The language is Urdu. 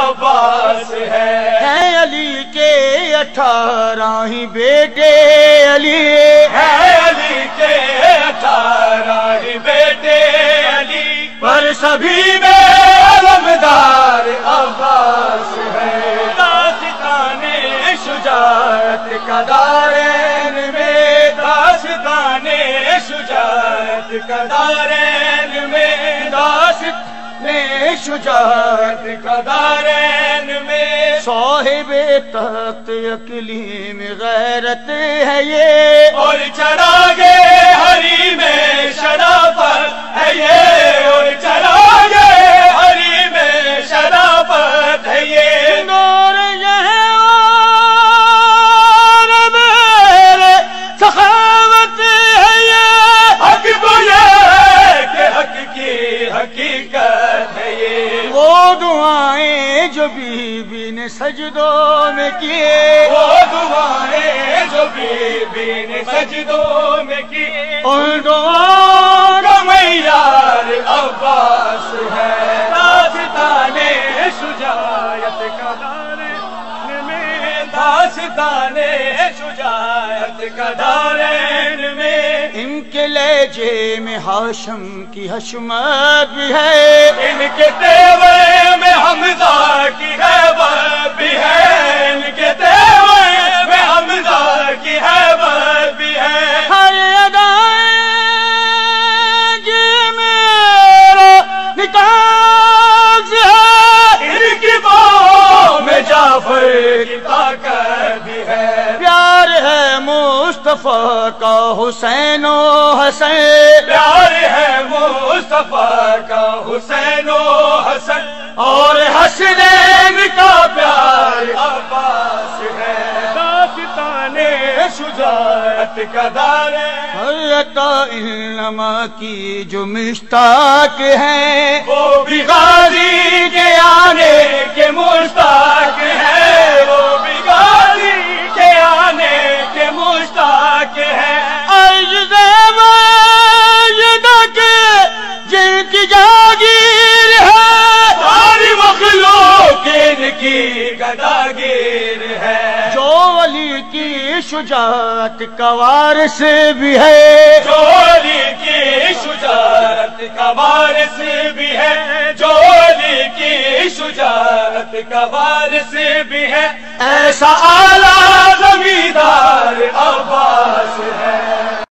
عباس ہے علی کے 18 ہی بیٹے علی ہے علی کے 18 ہی بیٹے علی پر سبھی میں علمدار عباس ہے داستان شجاعت کا دارین میں داستان شجاعت کا دارین میں داستان شجاعت کا دارین میں صاحب تخت اقلیم غیرت ہے یہ اور چراغے ہری میں شرافت ہے یہ اور چراغے ہری میں شرافت ہے یہ نور یہ اور میرے سخاوت ہے یہ حق کو یہ کہ حق کی حقیقت ہے یہ وہ دعائیں جو بی بی نے سجدوں میں کیے وہ دعائیں جو بی بی نے سجدوں میں کی ان دعاؤں کا معیار عباس ہے داستان شجاعت کا دارین میں داستان شجاعت کا دارین میں ان کے لہجے میں ہاشم کی حشمت بھی ہے ان کے تیور میں حمزہ کی حیبت بھی ہے ان کے تیور میں حمزہ کی حیبت بھی ہے ہر ادائیں جی میرا نکاح ہے ان کی باہوں میں جعفر کی طاقت بھی ہے پیار ہے مصطفیٰ کا حسین و حسن پیار ہے مصطفیٰ کا حسین و حسن اور حسنین کا پیار عباس ہے داستان شجاعت کا دارین حضرت علماء کی جو مشتاق ہیں وہ بھی غازی کے آنے کے مشتاق ہے وہ بھی غازی کے آنے کے مشتاق ہے جن کی جاگیر ہے ساری مخلوق ان کی گداگیر ہے جو علی کی شجاعت کا وارث بھی ہے جو علی